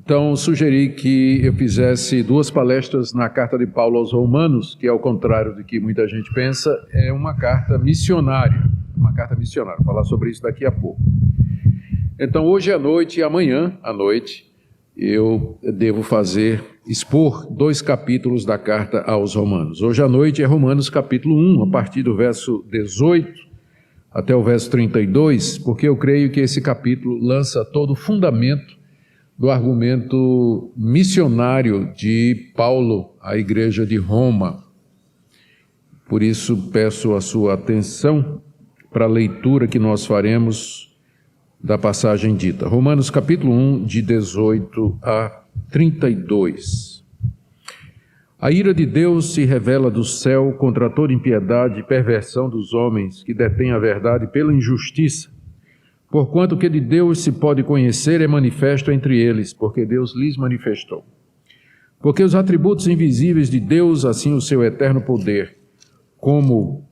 Então, sugeri que eu fizesse 2 palestras na carta de Paulo aos Romanos, que ao contrário do que muita gente pensa, é uma carta missionária. Vou falar sobre isso daqui a pouco. Então, hoje à noite e amanhã à noite, eu devo expor 2 capítulos da carta aos Romanos. Hoje à noite é Romanos capítulo 1, a partir do verso 18 até o verso 32, porque eu creio que esse capítulo lança todo o fundamento do argumento missionário de Paulo à igreja de Roma. Por isso, peço a sua atenção para a leitura que nós faremos da passagem dita. Romanos capítulo 1, de 18 a 32. A ira de Deus se revela do céu contra toda impiedade e perversão dos homens que detêm a verdade pela injustiça. Porquanto o que de Deus se pode conhecer é manifesto entre eles, porque Deus lhes manifestou. Porque os atributos invisíveis de Deus, assim o seu eterno poder, como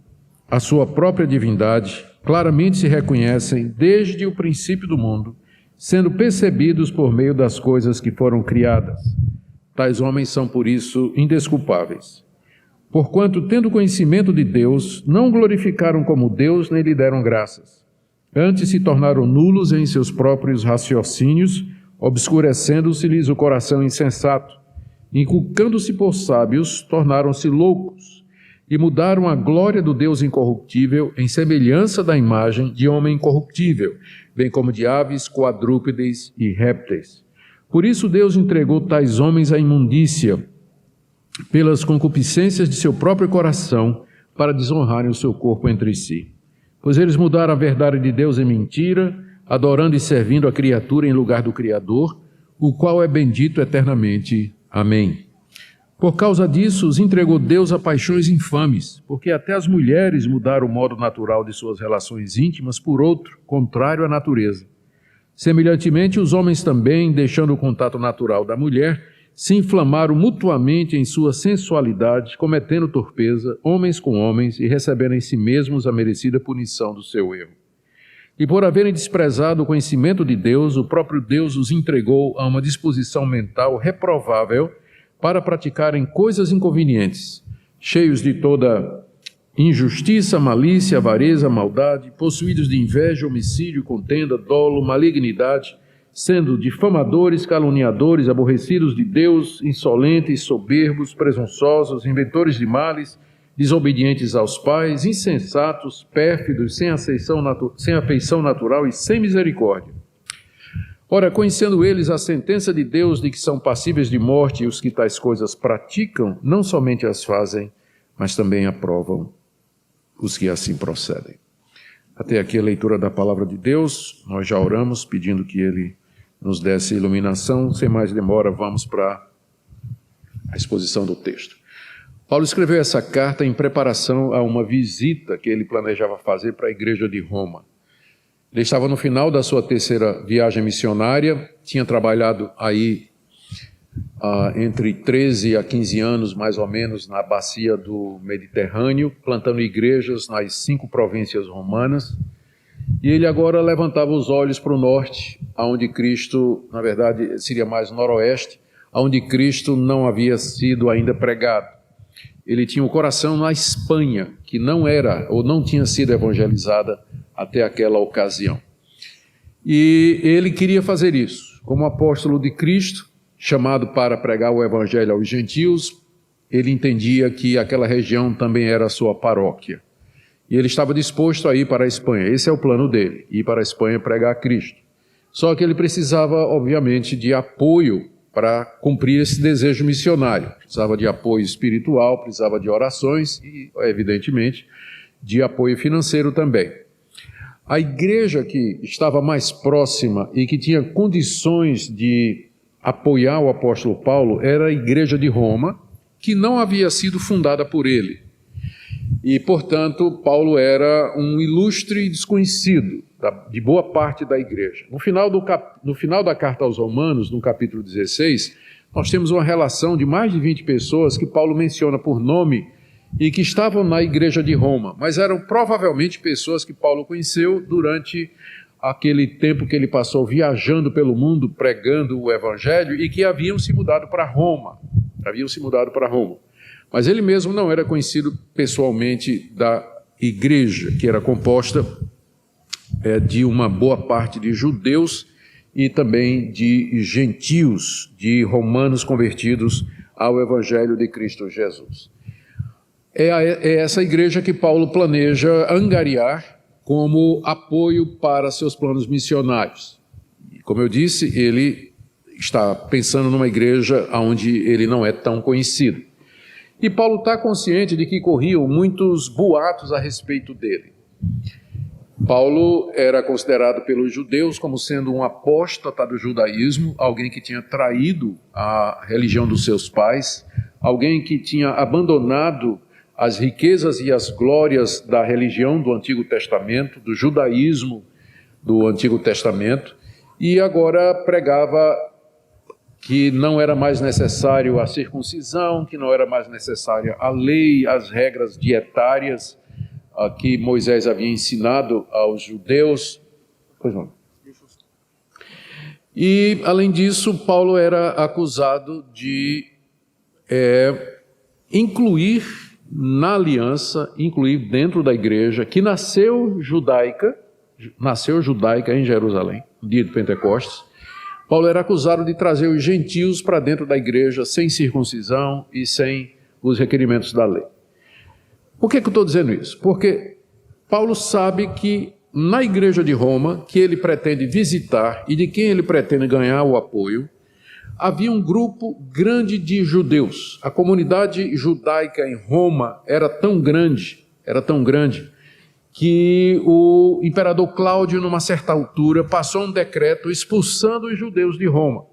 a sua própria divindade, claramente se reconhecem desde o princípio do mundo, sendo percebidos por meio das coisas que foram criadas. Tais homens são, por isso, indesculpáveis. Porquanto, tendo conhecimento de Deus, não glorificaram como Deus, nem lhe deram graças. Antes se tornaram nulos em seus próprios raciocínios, obscurecendo-se-lhes o coração insensato. Inculcando-se por sábios, tornaram-se loucos, e mudaram a glória do Deus incorruptível em semelhança da imagem de homem incorruptível, bem como de aves, quadrúpedes e répteis. Por isso Deus entregou tais homens à imundícia, pelas concupiscências de seu próprio coração, para desonrarem o seu corpo entre si. Pois eles mudaram a verdade de Deus em mentira, adorando e servindo a criatura em lugar do Criador, o qual é bendito eternamente. Amém. Por causa disso, os entregou Deus a paixões infames, porque até as mulheres mudaram o modo natural de suas relações íntimas por outro, contrário à natureza. Semelhantemente, os homens também, deixando o contato natural da mulher, se inflamaram mutuamente em sua sensualidade, cometendo torpeza, homens com homens, e recebendo em si mesmos a merecida punição do seu erro. E por haverem desprezado o conhecimento de Deus, o próprio Deus os entregou a uma disposição mental reprovável para praticarem coisas inconvenientes, cheios de toda injustiça, malícia, avareza, maldade, possuídos de inveja, homicídio, contenda, dolo, malignidade, sendo difamadores, caluniadores, aborrecidos de Deus, insolentes, soberbos, presunçosos, inventores de males, desobedientes aos pais, insensatos, pérfidos, sem afeição natural e sem misericórdia. Ora, conhecendo eles a sentença de Deus de que são passíveis de morte e os que tais coisas praticam, não somente as fazem, mas também aprovam os que assim procedem. Até aqui a leitura da palavra de Deus. Nós já oramos pedindo que Ele nos desse iluminação. Sem mais demora, vamos para a exposição do texto. Paulo escreveu essa carta em preparação a uma visita que ele planejava fazer para a igreja de Roma. Ele estava no final da sua 3ª viagem missionária, tinha trabalhado aí entre 13 a 15 anos, mais ou menos, na bacia do Mediterrâneo, plantando igrejas nas 5 províncias romanas. E ele agora levantava os olhos para o norte, aonde Cristo, na verdade, seria mais noroeste, aonde Cristo não havia sido ainda pregado. Ele tinha o coração na Espanha, que não era ou não tinha sido evangelizada até aquela ocasião. E ele queria fazer isso. Como apóstolo de Cristo, chamado para pregar o evangelho aos gentios, ele entendia que aquela região também era a sua paróquia. E ele estava disposto a ir para a Espanha. Esse é o plano dele, ir para a Espanha pregar a Cristo. Só que ele precisava, obviamente, de apoio para cumprir esse desejo missionário. Precisava de apoio espiritual, precisava de orações e, evidentemente, de apoio financeiro também. A igreja que estava mais próxima e que tinha condições de apoiar o apóstolo Paulo era a igreja de Roma, que não havia sido fundada por ele. E, portanto, Paulo era um ilustre desconhecido de boa parte da igreja. No final da carta aos Romanos, no capítulo 16, nós temos uma relação de mais de 20 pessoas que Paulo menciona por nome e que estavam na igreja de Roma, mas eram provavelmente pessoas que Paulo conheceu durante aquele tempo que ele passou viajando pelo mundo, pregando o Evangelho, e que haviam se mudado para Roma. Mas ele mesmo não era conhecido pessoalmente da igreja, que era composta de uma boa parte de judeus e também de gentios, de romanos convertidos ao Evangelho de Cristo Jesus. É essa igreja que Paulo planeja angariar como apoio para seus planos missionários. Como eu disse, ele está pensando numa igreja onde ele não é tão conhecido. E Paulo está consciente de que corriam muitos boatos a respeito dele. Paulo era considerado pelos judeus como sendo um apóstata do judaísmo, alguém que tinha traído a religião dos seus pais, alguém que tinha abandonado as riquezas e as glórias da religião do Antigo Testamento, do judaísmo do Antigo Testamento, e agora pregava que não era mais necessário a circuncisão, que não era mais necessária a lei, as regras dietárias que Moisés havia ensinado aos judeus. Pois não. E, além disso, Paulo era acusado de incluir na aliança, incluir dentro da igreja, que nasceu judaica em Jerusalém, no dia de Pentecostes. Paulo era acusado de trazer os gentios para dentro da igreja sem circuncisão e sem os requerimentos da lei. Por que eu estou dizendo isso? Porque Paulo sabe que na igreja de Roma, que ele pretende visitar e de quem ele pretende ganhar o apoio, havia um grupo grande de judeus. A comunidade judaica em Roma era tão grande, que o imperador Cláudio, numa certa altura, passou um decreto expulsando os judeus de Roma.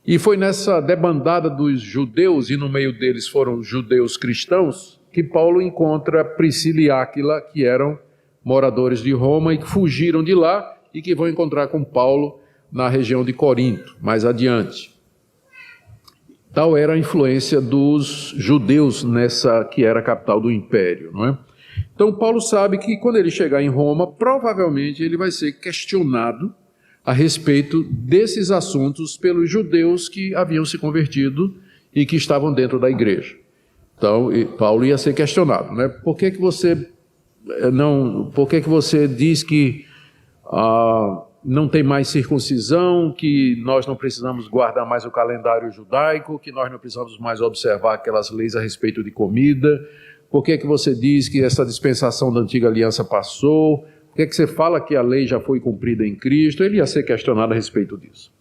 E foi nessa debandada dos judeus, e no meio deles foram judeus cristãos, que Paulo encontra Priscila e Áquila, que eram moradores de Roma e que fugiram de lá e que vão encontrar com Paulo na região de Corinto, mais adiante. Tal era a influência dos judeus nessa que era a capital do império, não é? Então Paulo sabe que quando ele chegar em Roma, provavelmente ele vai ser questionado a respeito desses assuntos pelos judeus que haviam se convertido e que estavam dentro da igreja. Então, Paulo ia ser questionado, né? Por que você diz que não tem mais circuncisão, que nós não precisamos guardar mais o calendário judaico, que nós não precisamos mais observar aquelas leis a respeito de comida? Por que você diz que essa dispensação da antiga aliança passou? Por que você fala que a lei já foi cumprida em Cristo? Ele ia ser questionado a respeito disso.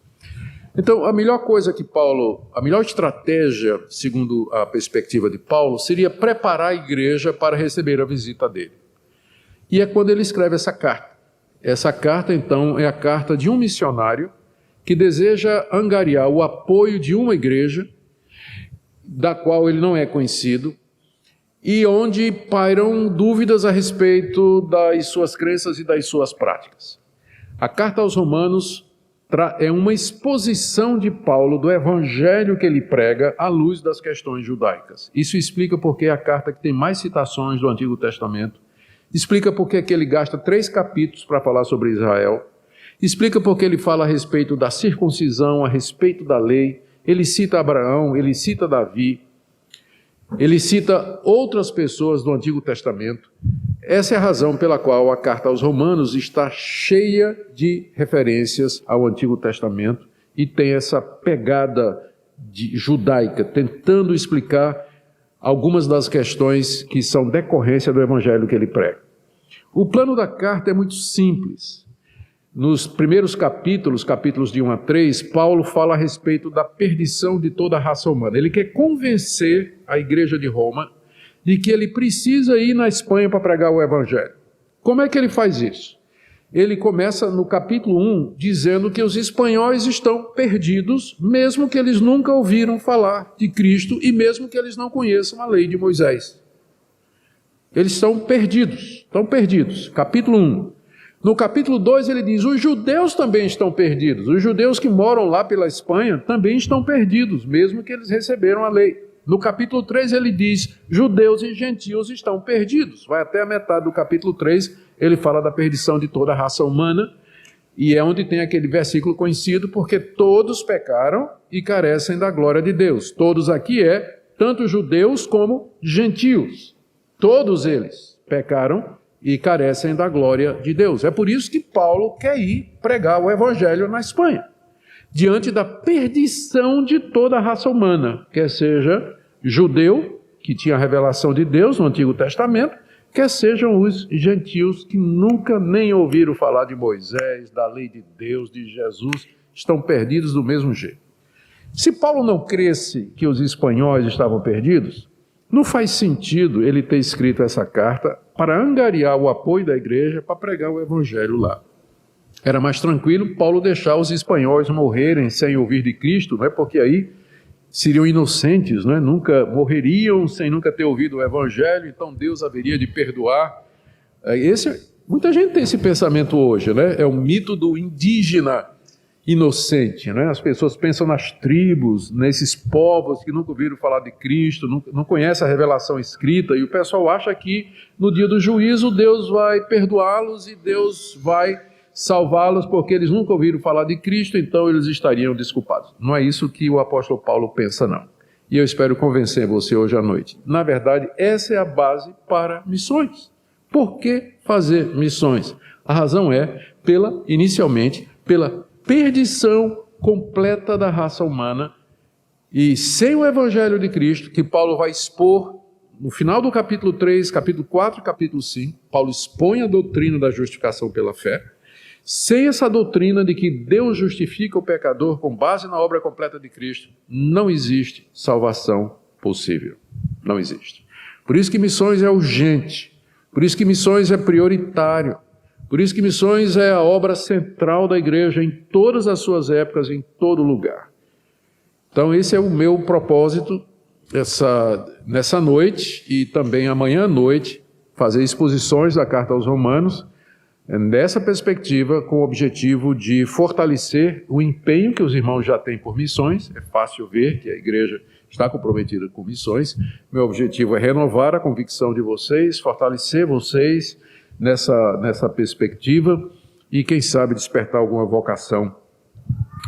Então, a melhor estratégia, segundo a perspectiva de Paulo, seria preparar a igreja para receber a visita dele. E é quando ele escreve essa carta. Essa carta, então, é a carta de um missionário que deseja angariar o apoio de uma igreja, da qual ele não é conhecido, e onde pairam dúvidas a respeito das suas crenças e das suas práticas. A carta aos Romanos é uma exposição de Paulo do evangelho que ele prega à luz das questões judaicas. Isso explica porque é a carta que tem mais citações do Antigo Testamento, explica porque que ele gasta 3 capítulos para falar sobre Israel, explica porque ele fala a respeito da circuncisão, a respeito da lei, ele cita Abraão, ele cita Davi, ele cita outras pessoas do Antigo Testamento. Essa é a razão pela qual a carta aos Romanos está cheia de referências ao Antigo Testamento e tem essa pegada judaica, tentando explicar algumas das questões que são decorrência do evangelho que ele prega. O plano da carta é muito simples. Nos primeiros capítulos de 1 a 3, Paulo fala a respeito da perdição de toda a raça humana. Ele quer convencer a igreja de Roma de que ele precisa ir na Espanha para pregar o evangelho. Como é que ele faz isso? Ele começa no capítulo 1 dizendo que os espanhóis estão perdidos, mesmo que eles nunca ouviram falar de Cristo e mesmo que eles não conheçam a lei de Moisés. Eles estão perdidos. Capítulo 1. No capítulo 2 ele diz, os judeus também estão perdidos. Os judeus que moram lá pela Espanha também estão perdidos, mesmo que eles receberam a lei. No capítulo 3 ele diz, judeus e gentios estão perdidos. Vai até a metade do capítulo 3, ele fala da perdição de toda a raça humana, e é onde tem aquele versículo conhecido, porque todos pecaram e carecem da glória de Deus. Todos aqui tanto judeus como gentios. Todos eles pecaram e carecem da glória de Deus. É por isso que Paulo quer ir pregar o evangelho na Espanha, diante da perdição de toda a raça humana, quer seja judeu, que tinha a revelação de Deus no Antigo Testamento, quer sejam os gentios que nunca nem ouviram falar de Moisés, da lei de Deus, de Jesus, estão perdidos do mesmo jeito. Se Paulo não cresse que os espanhóis estavam perdidos, não faz sentido ele ter escrito essa carta para angariar o apoio da igreja para pregar o evangelho lá. Era mais tranquilo Paulo deixar os espanhóis morrerem sem ouvir de Cristo, não é? Porque aí seriam inocentes, não é? Nunca morreriam sem nunca ter ouvido o evangelho, então Deus haveria de perdoar. Muita gente tem esse pensamento hoje, né? É o mito do indígena inocente, né? As pessoas pensam nas tribos, nesses povos que nunca ouviram falar de Cristo, não conhecem a revelação escrita, e o pessoal acha que no dia do juízo Deus vai perdoá-los e Deus vai salvá-los porque eles nunca ouviram falar de Cristo, então eles estariam desculpados. Não é isso que o apóstolo Paulo pensa, não. E eu espero convencer você hoje à noite. Na verdade, essa é a base para missões. Por que fazer missões? A razão inicialmente, pela perdição completa da raça humana, e sem o evangelho de Cristo, que Paulo vai expor no final do capítulo 3, capítulo 4 e capítulo 5, Paulo expõe a doutrina da justificação pela fé. Sem essa doutrina de que Deus justifica o pecador com base na obra completa de Cristo, não existe salvação possível. Não existe. Por isso que missões é urgente, por isso que missões é prioritário, por isso que missões é a obra central da igreja em todas as suas épocas, em todo lugar. Então esse é o meu propósito nessa noite e também amanhã à noite, fazer exposições da carta aos Romanos, nessa perspectiva, com o objetivo de fortalecer o empenho que os irmãos já têm por missões. É fácil ver que a igreja está comprometida com missões. Meu objetivo é renovar a convicção de vocês, fortalecer vocês nessa perspectiva e, quem sabe, despertar alguma vocação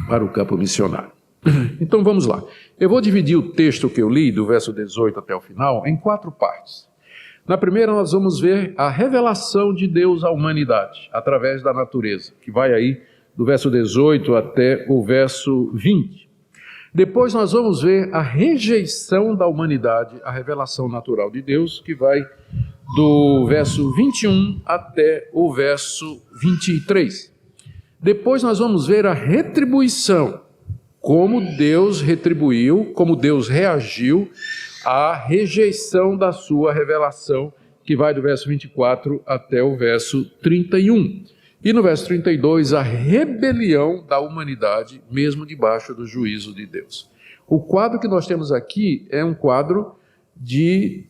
para o campo missionário. Então vamos lá. Eu vou dividir o texto que eu li, do verso 18 até o final, em 4 partes. Na primeira nós vamos ver a revelação de Deus à humanidade, através da natureza, que vai aí do verso 18 até o verso 20. Depois nós vamos ver a rejeição da humanidade, a revelação natural de Deus, que vai do verso 21 até o verso 23. Depois nós vamos ver a retribuição, como Deus retribuiu, como Deus reagiu à rejeição da sua revelação, que vai do verso 24 até o verso 31. E no verso 32, a rebelião da humanidade, mesmo debaixo do juízo de Deus. O quadro que nós temos aqui é um quadro de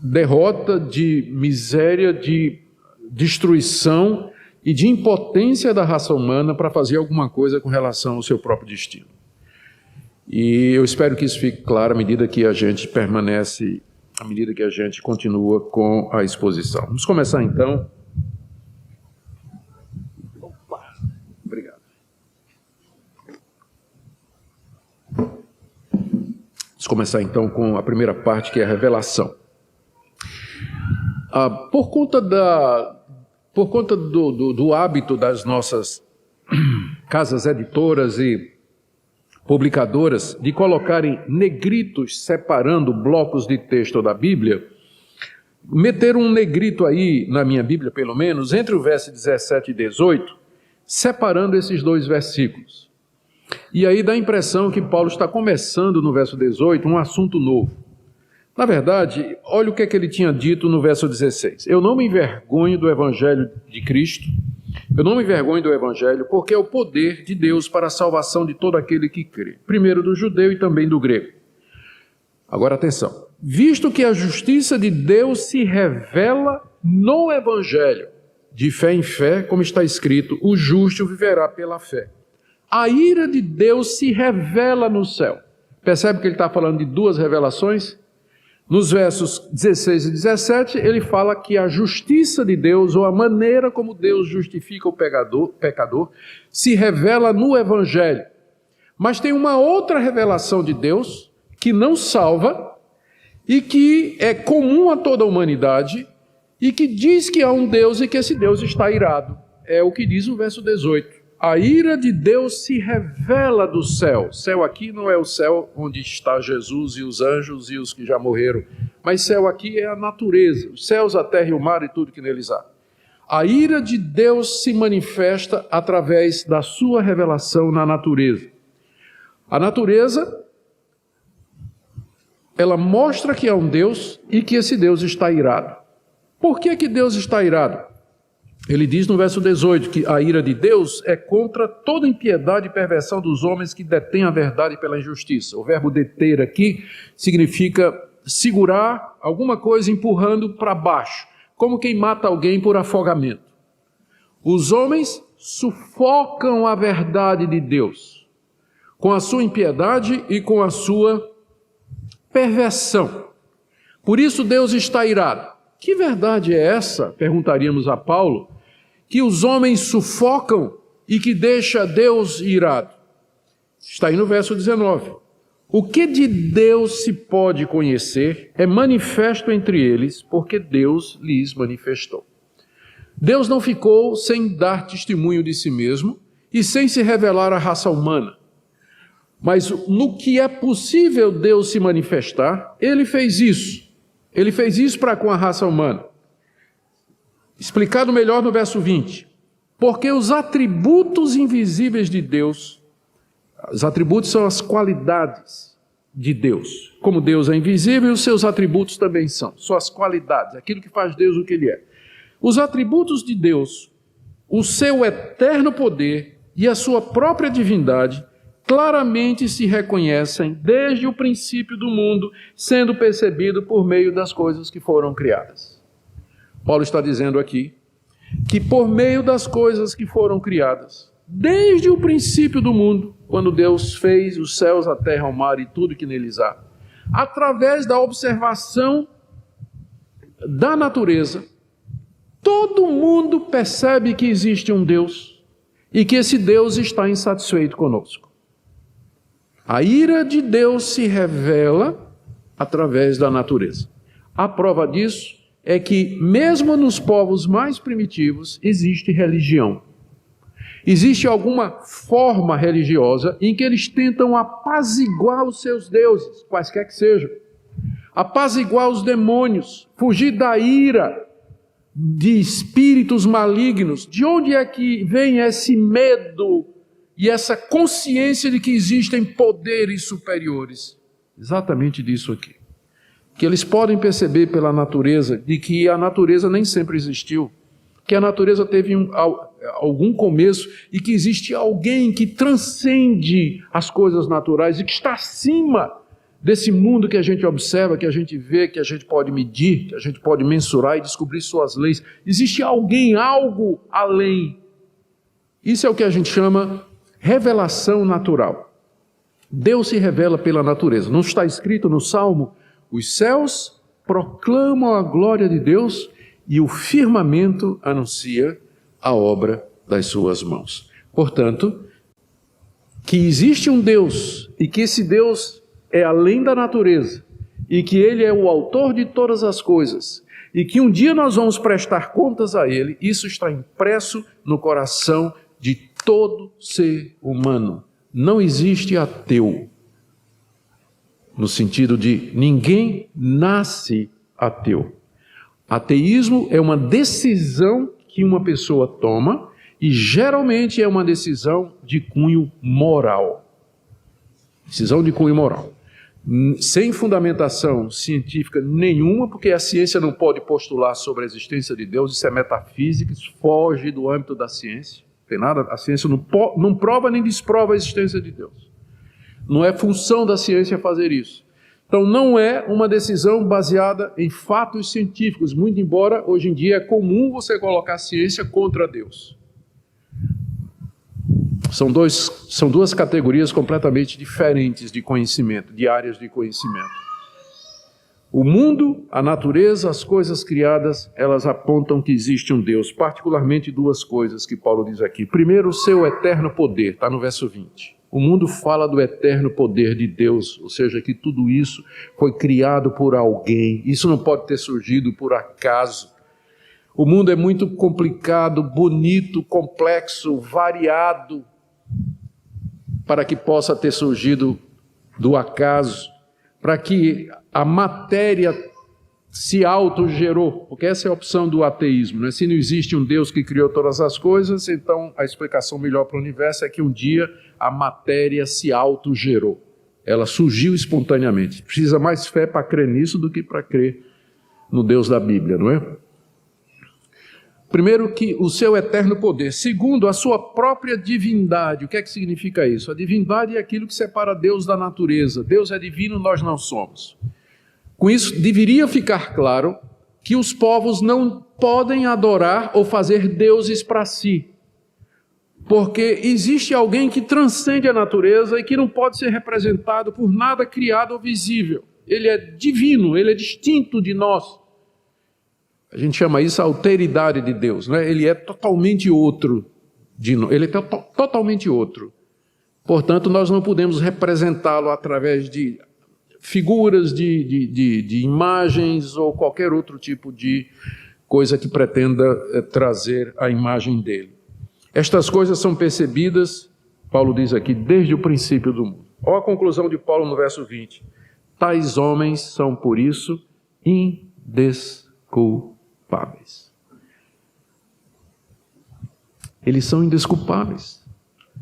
derrota, de miséria, de destruição e de impotência da raça humana para fazer alguma coisa com relação ao seu próprio destino. E eu espero que isso fique claro à medida que a gente permanece, à medida que a gente continua com a exposição. Vamos começar então. Obrigado. Vamos começar então com a primeira parte, que é a revelação. Por conta do hábito das nossas casas editoras e publicadoras de colocarem negritos separando blocos de texto da Bíblia, meteram um negrito aí, na minha Bíblia pelo menos, entre o verso 17 e 18, separando esses 2 versículos. E aí dá a impressão que Paulo está começando no verso 18 um assunto novo. Na verdade, olha o que ele tinha dito no verso 16. Eu não me envergonho do Evangelho de Cristo, eu não me envergonho do Evangelho, porque é o poder de Deus para a salvação de todo aquele que crê. Primeiro do judeu e também do grego. Agora atenção. Visto que a justiça de Deus se revela no Evangelho, de fé em fé, como está escrito, o justo viverá pela fé. A ira de Deus se revela no céu. Percebe que ele está falando de duas revelações? Nos versos 16 e 17, ele fala que a justiça de Deus, ou a maneira como Deus justifica o pecador, se revela no Evangelho. Mas tem uma outra revelação de Deus que não salva e que é comum a toda a humanidade e que diz que há um Deus e que esse Deus está irado. É o que diz o verso 18. A ira de Deus se revela do céu. Céu aqui não é o céu onde está Jesus e os anjos e os que já morreram, mas céu aqui é a natureza, os céus, a terra e o mar e tudo que neles há. A ira de Deus se manifesta através da sua revelação na natureza. A natureza, ela mostra que há um Deus e que esse Deus está irado. Por que Deus está irado? Ele diz no verso 18 que a ira de Deus é contra toda impiedade e perversão dos homens que detêm a verdade pela injustiça. O verbo deter aqui significa segurar alguma coisa empurrando para baixo, como quem mata alguém por afogamento. Os homens sufocam a verdade de Deus com a sua impiedade e com a sua perversão. Por isso Deus está irado. Que verdade é essa, perguntaríamos a Paulo, que os homens sufocam e que deixa Deus irado? Está aí no verso 19. O que de Deus se pode conhecer é manifesto entre eles, porque Deus lhes manifestou. Deus não ficou sem dar testemunho de si mesmo e sem se revelar à raça humana. Mas no que é possível Deus se manifestar, Ele fez isso. Ele fez isso para com a raça humana. Explicado melhor no verso 20. Porque os atributos invisíveis de Deus, os atributos são as qualidades de Deus. Como Deus é invisível, os seus atributos também são as qualidades, aquilo que faz Deus o que Ele é. Os atributos de Deus, o seu eterno poder e a sua própria divindade, claramente se reconhecem desde o princípio do mundo, sendo percebido por meio das coisas que foram criadas. Paulo está dizendo aqui que por meio das coisas que foram criadas, desde o princípio do mundo, quando Deus fez os céus, a terra, o mar e tudo que neles há, através da observação da natureza, todo mundo percebe que existe um Deus e que esse Deus está insatisfeito conosco. A ira de Deus se revela através da natureza. A prova disso é que, mesmo nos povos mais primitivos, existe religião. Existe alguma forma religiosa em que eles tentam apaziguar os seus deuses, quaisquer que sejam. Apaziguar os demônios, fugir da ira de espíritos malignos. De onde é que vem esse medo e essa consciência de que existem poderes superiores? Exatamente disso aqui. Que eles podem perceber pela natureza, de que a natureza nem sempre existiu, que a natureza teve algum começo e que existe alguém que transcende as coisas naturais e que está acima desse mundo que a gente observa, que a gente vê, que a gente pode medir, que a gente pode mensurar e descobrir suas leis. Existe alguém, algo além. Isso é o que a gente chama revelação natural. Deus se revela pela natureza. Não está escrito no Salmo: os céus proclamam a glória de Deus e o firmamento anuncia a obra das suas mãos. Portanto, que existe um Deus e que esse Deus é além da natureza e que Ele é o autor de todas as coisas e que um dia nós vamos prestar contas a Ele, isso está impresso no coração de todo ser humano. Não existe ateu, no sentido de ninguém nasce ateu. Ateísmo é uma decisão que uma pessoa toma e geralmente é uma decisão de cunho moral. Decisão de cunho moral. Sem fundamentação científica nenhuma, porque a ciência não pode postular sobre a existência de Deus, isso é metafísica, isso foge do âmbito da ciência. Tem nada, a ciência não prova nem desprova a existência de Deus. Não é função da ciência fazer isso. Então não é uma decisão baseada em fatos científicos, muito embora hoje em dia é comum você colocar a ciência contra Deus. São duas categorias completamente diferentes de conhecimento, de áreas de conhecimento. O mundo, a natureza, as coisas criadas, elas apontam que existe um Deus, particularmente duas coisas que Paulo diz aqui. Primeiro, o seu eterno poder, está no verso 20. O mundo fala do eterno poder de Deus, ou seja, que tudo isso foi criado por alguém. Isso não pode ter surgido por acaso. O mundo é muito complicado, bonito, complexo, variado, para que possa ter surgido do acaso, para que a matéria se autogerou, porque essa é a opção do ateísmo, né? Se não existe um Deus que criou todas as coisas, então a explicação melhor para o universo é que um dia a matéria se autogerou, ela surgiu espontaneamente. Precisa mais fé para crer nisso do que para crer no Deus da Bíblia, não é? Primeiro, que o seu eterno poder. Segundo, a sua própria divindade. O que é que significa isso? A divindade é aquilo que separa Deus da natureza. Deus é divino, nós não somos. Com isso, deveria ficar claro que os povos não podem adorar ou fazer deuses para si. Porque existe alguém que transcende a natureza e que não pode ser representado por nada criado ou visível. Ele é divino, ele é distinto de nós. A gente chama isso a alteridade de Deus, né? Ele é totalmente outro de nós, ele é totalmente outro. Portanto, nós não podemos representá-lo através de figuras, de imagens ou qualquer outro tipo de coisa que pretenda trazer a imagem dele. Estas coisas são percebidas, Paulo diz aqui, desde o princípio do mundo. Olha a conclusão de Paulo no verso 20. Tais homens são, por isso, indesculpáveis. Eles são indesculpáveis.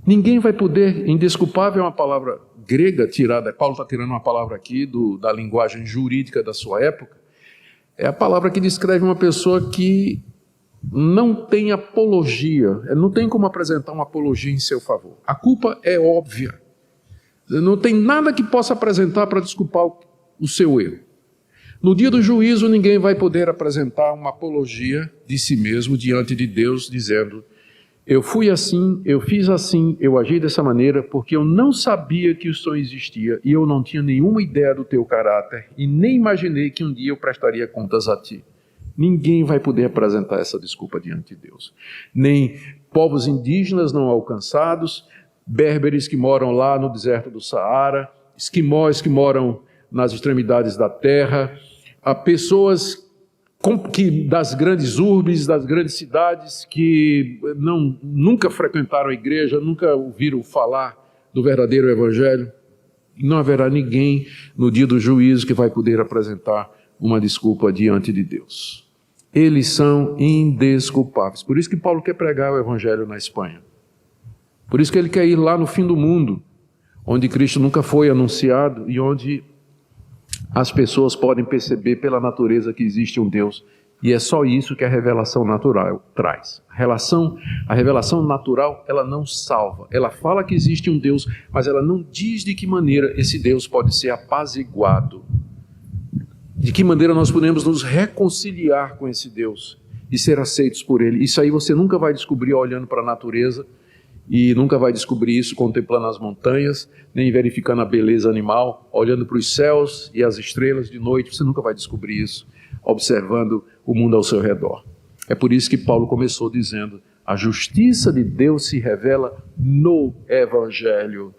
Ninguém vai poder, indesculpável é uma palavra grega tirada, Paulo está tirando uma palavra aqui da linguagem jurídica da sua época, é a palavra que descreve uma pessoa que não tem apologia, não tem como apresentar uma apologia em seu favor. A culpa é óbvia, não tem nada que possa apresentar para desculpar o seu erro. No dia do juízo, ninguém vai poder apresentar uma apologia de si mesmo diante de Deus, dizendo: eu fui assim, eu fiz assim, eu agi dessa maneira, porque eu não sabia que o sonho existia e eu não tinha nenhuma ideia do teu caráter e nem imaginei que um dia eu prestaria contas a ti. Ninguém vai poder apresentar essa desculpa diante de Deus. Nem povos indígenas não alcançados, berberes que moram lá no deserto do Saara, esquimós que moram nas extremidades da terra, a pessoas das grandes urbes, das grandes cidades, que nunca frequentaram a igreja, nunca ouviram falar do verdadeiro evangelho. Não haverá ninguém no dia do juízo que vai poder apresentar uma desculpa diante de Deus. Eles são indesculpáveis. Por isso que Paulo quer pregar o evangelho na Espanha. Por isso que ele quer ir lá no fim do mundo, onde Cristo nunca foi anunciado e onde as pessoas podem perceber pela natureza que existe um Deus, e é só isso que a revelação natural traz. A revelação natural, ela não salva, ela fala que existe um Deus, mas ela não diz de que maneira esse Deus pode ser apaziguado, de que maneira nós podemos nos reconciliar com esse Deus e ser aceitos por Ele. Isso aí você nunca vai descobrir olhando para a natureza, e nunca vai descobrir isso contemplando as montanhas, nem verificando a beleza animal, olhando para os céus e as estrelas de noite. Você nunca vai descobrir isso observando o mundo ao seu redor. É por isso que Paulo começou dizendo: a justiça de Deus se revela no Evangelho,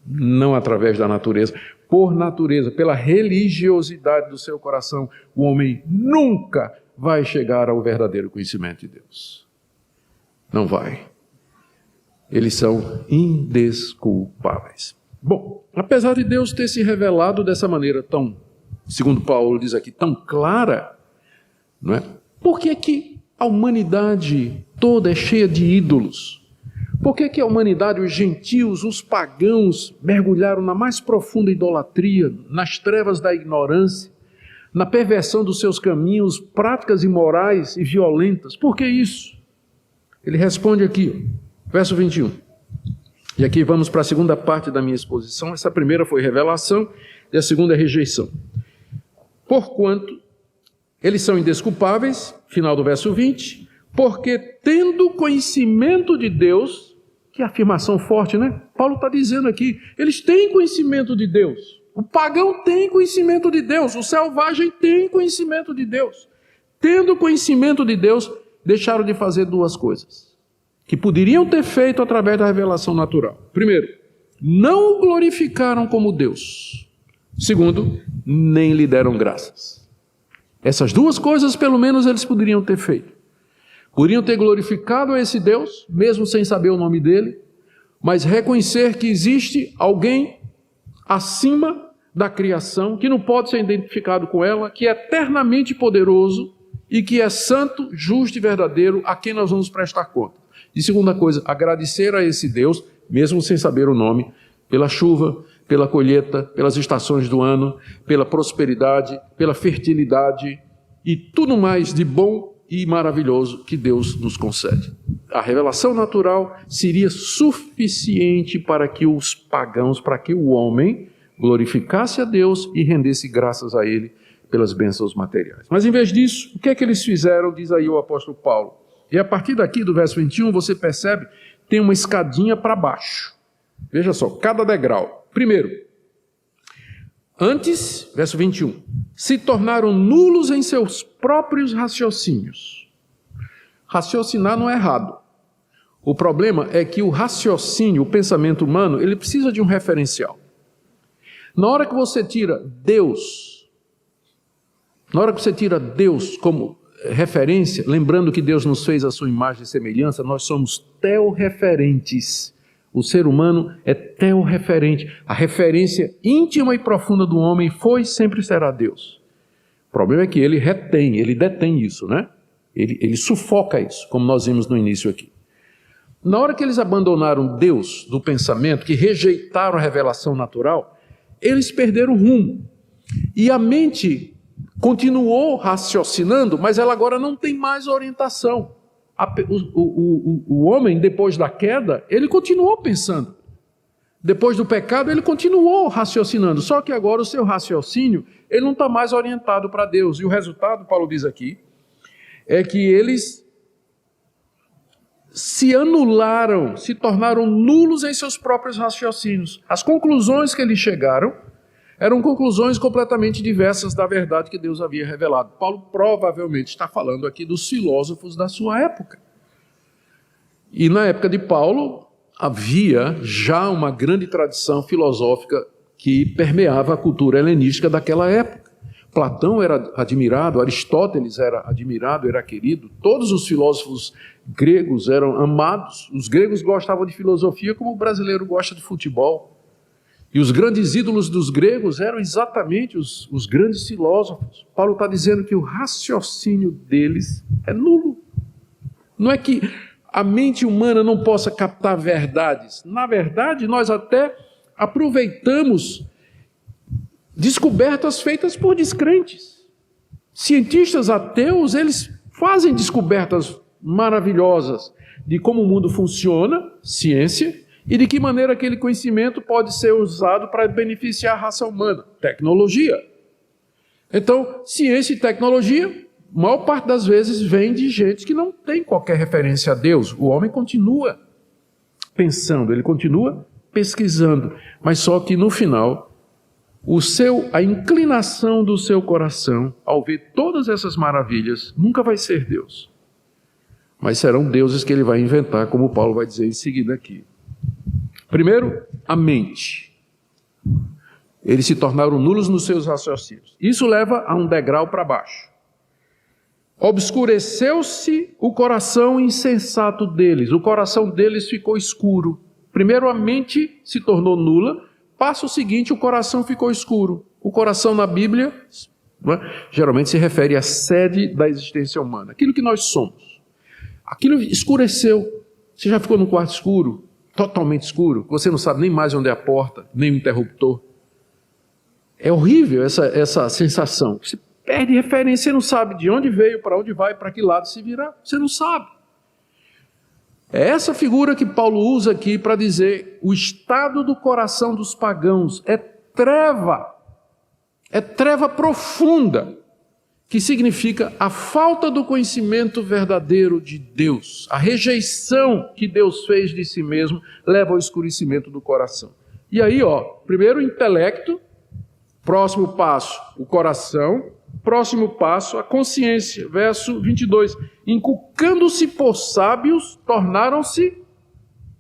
não através da natureza. Por natureza, pela religiosidade do seu coração, o homem nunca vai chegar ao verdadeiro conhecimento de Deus. Não vai. Eles são indesculpáveis. Bom, apesar de Deus ter se revelado dessa maneira tão, segundo Paulo diz aqui, tão clara, não é? Por que que a humanidade toda é cheia de ídolos? Por que que a humanidade, os gentios, os pagãos, mergulharam na mais profunda idolatria, nas trevas da ignorância, na perversão dos seus caminhos, práticas imorais e violentas? Por que isso? Ele responde aqui, verso 21. E aqui vamos para a segunda parte da minha exposição. Essa primeira foi revelação e a segunda é rejeição. Porquanto eles são indesculpáveis, final do verso 20, porque tendo conhecimento de Deus, Que afirmação forte, né? Paulo está dizendo aqui, eles têm conhecimento de Deus. O pagão tem conhecimento de Deus, o selvagem tem conhecimento de Deus. Tendo conhecimento de Deus, deixaram de fazer duas coisas, que poderiam ter feito através da revelação natural. Primeiro, não o glorificaram como Deus. Segundo, nem lhe deram graças. Essas duas coisas, pelo menos, eles poderiam ter feito. Poderiam ter glorificado a esse Deus, mesmo sem saber o nome dele, mas reconhecer que existe alguém acima da criação, que não pode ser identificado com ela, que é eternamente poderoso e que é santo, justo e verdadeiro, a quem nós vamos prestar conta. E segunda coisa, agradecer a esse Deus, mesmo sem saber o nome, pela chuva, pela colheita, pelas estações do ano, pela prosperidade, pela fertilidade e tudo mais de bom e maravilhoso que Deus nos concede. A revelação natural seria suficiente para que os pagãos, para que o homem glorificasse a Deus e rendesse graças a Ele pelas bênçãos materiais. Mas em vez disso, o que é que eles fizeram, diz aí o apóstolo Paulo. E a partir daqui do verso 21, você percebe, tem uma escadinha para baixo. Veja só, cada degrau. Primeiro, antes, verso 21, se tornaram nulos em seus próprios raciocínios. Raciocinar não é errado. O problema é que o raciocínio, o pensamento humano, ele precisa de um referencial. Na hora que você tira Deus como referência, lembrando que Deus nos fez a sua imagem e semelhança, nós somos teorreferentes. O ser humano é teorreferente. A referência íntima e profunda do homem foi e sempre será Deus. O problema é que ele detém isso, né? Ele sufoca isso, como nós vimos no início aqui. Na hora que eles abandonaram Deus do pensamento, que rejeitaram a revelação natural, eles perderam o rumo. E a mente continuou raciocinando, mas ela agora não tem mais orientação. O homem, depois da queda, ele continuou pensando. Depois do pecado, ele continuou raciocinando. Só que agora o seu raciocínio, ele não está mais orientado para Deus. E o resultado, Paulo diz aqui, é que eles se anularam, se tornaram nulos em seus próprios raciocínios. As conclusões que eles chegaram eram conclusões completamente diversas da verdade que Deus havia revelado. Paulo provavelmente está falando aqui dos filósofos da sua época. E na época de Paulo, havia já uma grande tradição filosófica que permeava a cultura helenística daquela época. Platão era admirado, Aristóteles era admirado, era querido, todos os filósofos gregos eram amados. Os gregos gostavam de filosofia como o brasileiro gosta de futebol. E os grandes ídolos dos gregos eram exatamente os grandes filósofos. Paulo está dizendo que o raciocínio deles é nulo. Não é que a mente humana não possa captar verdades. Na verdade, nós até aproveitamos descobertas feitas por descrentes. Cientistas ateus, eles fazem descobertas maravilhosas de como o mundo funciona, ciência, e de que maneira aquele conhecimento pode ser usado para beneficiar a raça humana, tecnologia. Então, ciência e tecnologia, a maior parte das vezes vem de gente que não tem qualquer referência a Deus. O homem continua pensando, ele continua pesquisando, mas só que no final, a inclinação do seu coração ao ver todas essas maravilhas nunca vai ser Deus. Mas serão deuses que ele vai inventar, como Paulo vai dizer em seguida aqui. Primeiro, a mente. Eles se tornaram nulos nos seus raciocínios. Isso leva a um degrau para baixo. Obscureceu-se o coração insensato deles. O coração deles ficou escuro. Primeiro a mente se tornou nula. Passo seguinte, o coração ficou escuro. O coração na Bíblia, geralmente se refere à sede da existência humana. Aquilo que nós somos. Aquilo escureceu. Você já ficou num quarto escuro? Totalmente escuro, você não sabe nem mais onde é a porta, nem o interruptor. É horrível essa sensação. Você perde referência, você não sabe de onde veio, para onde vai, para que lado se virar. Você não sabe. É essa figura que Paulo usa aqui para dizer o estado do coração dos pagãos é treva profunda. que significa a falta do conhecimento verdadeiro de Deus. A rejeição que Deus fez de si mesmo leva ao escurecimento do coração. E aí, primeiro o intelecto, próximo passo o coração, próximo passo a consciência. Verso 22, inculcando-se por sábios, tornaram-se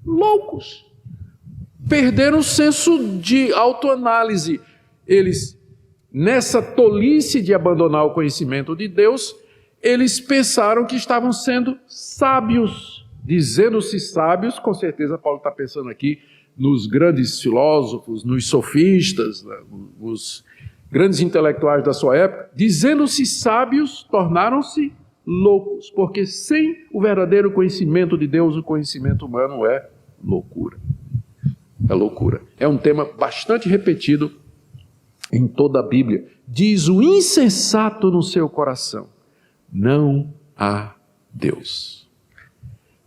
loucos. Perderam o senso de autoanálise. Eles, nessa tolice de abandonar o conhecimento de Deus, eles pensaram que estavam sendo sábios. Dizendo-se sábios, com certeza Paulo está pensando aqui nos grandes filósofos, nos sofistas, os grandes intelectuais da sua época. Dizendo-se sábios, tornaram-se loucos, porque sem o verdadeiro conhecimento de Deus, o conhecimento humano é loucura. É loucura. É um tema bastante repetido em toda a Bíblia. Diz o insensato no seu coração: não há Deus.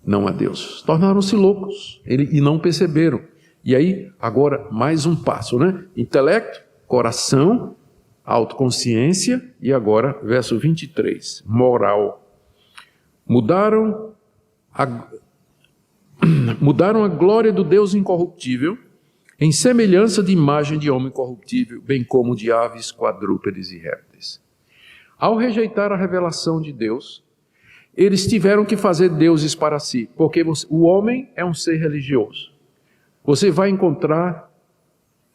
Não há Deus. Tornaram-se loucos e não perceberam. E aí, agora, mais um passo, né? Intelecto, coração, autoconsciência e agora, verso 23, moral. Mudaram a glória do Deus incorruptível em semelhança de imagem de homem corruptível, bem como de aves, quadrúpedes e répteis. Ao rejeitar a revelação de Deus, eles tiveram que fazer deuses para si, porque o homem é um ser religioso. Você vai encontrar